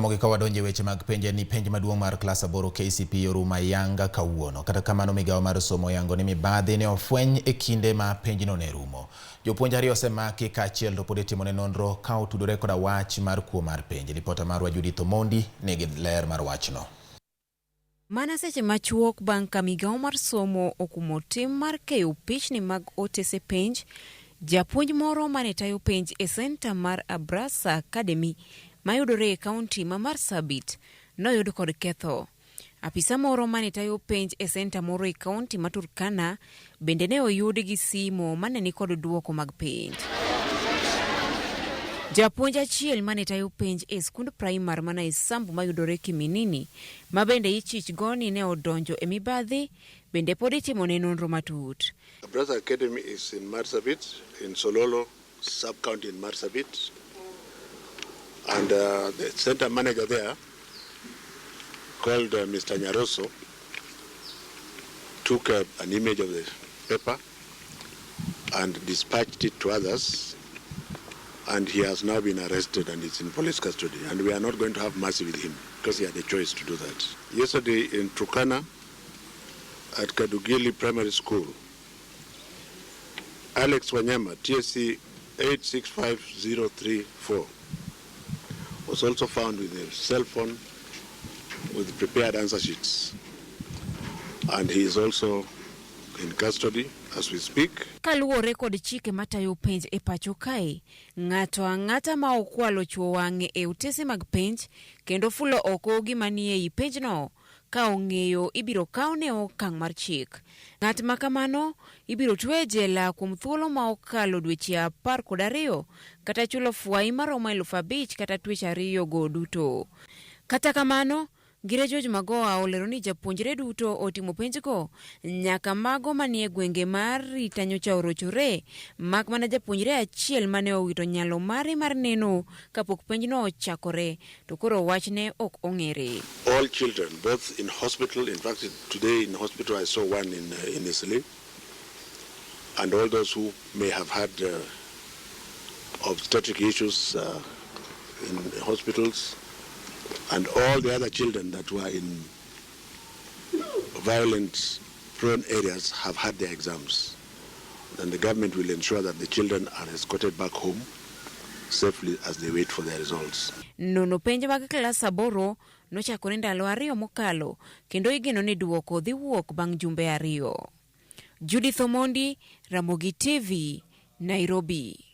Mogika wadonje weche mag penje ni penj maduong' mar klas 8 Kcpe Orumo yanga kawuono. Kata kamano migawo mar somo yango ni mibadhi ne ofweny e kinde ma penjno ne rumo. Jopuonj ariyo osemaki kaachiel to pod itimone nonro ka otudore koda wach mar kuo mar penj. Ripota marwa Judith Omondi nigi ler mar wachno. Mana seche machuok bang' ka migawo mar somo okumo tim mar keyo pichni mag otese penj, japuonj moro mane tayo penj e senta mar Abrasa Academy mayudore e kaunti ma Marsabit noyud kod ketho. Apisa moro mane tayo penj e senta moro e kaunti ma Turkana bende ne oyud gi simo mane ni kod duoko mag penj. Japuonj achiel mane tayo penj e skund primar mana e Sambu mayudore Kiminini ma bende ichich goni ne odonjo e mibadhi bende pod itimone nonro matut. Abrasa Academy is in Marsabit, in Sololo sub-county in Marsabit. And the center manager there, called Mr. Nyaroso, took an image of the paper and dispatched it to others, and he has now been arrested and is in police custody. And we are not going to have mercy with him because he had a choice to do that. Yesterday in Turkana, at Kadugili Primary School, Alex Wanyama, TSC 865034, was also found with a cell phone with prepared answer sheets. And he is also in custody as we speak. Kaluwore kod chike matayo penj e pacho kae, ng'ato ang'ata ma okwalo chuo wang'e e utese mag penj kendo fulo oko gima nie i penjno ka ong'eyo ibiro kawne okang' mar chik. Ng'at ma kamano ibiro twe jela kuom thuolo ma okalo dweche 12 kata chulo fwai maromo 5,000 kata tuech 2 go duto. Kata kamano, Gire George Magoa olero ni japuonjre duto otimo penjgo nyaka mago manie gwenge mar Rita nyocha orochore, mak mana japuonjre achiel mane owito nyalo mare mar neno kapok penjno ochakore, to koro wachne ok ong'ere. All children, both in hospital, in fact today in hospital I saw one in Italy, and all those who may have had obstetric issues in hospitals, and all the other children that were in violence-prone areas have had their exams. And the government will ensure that the children are escorted back home safely as they wait for their results. Nono penj mag klas 8 nochakore ndalo 2 mokalo, kendo igeno ni duoko dhi wuok bang' jumbe 2. Judith Omondi, Ramogi TV, Nairobi.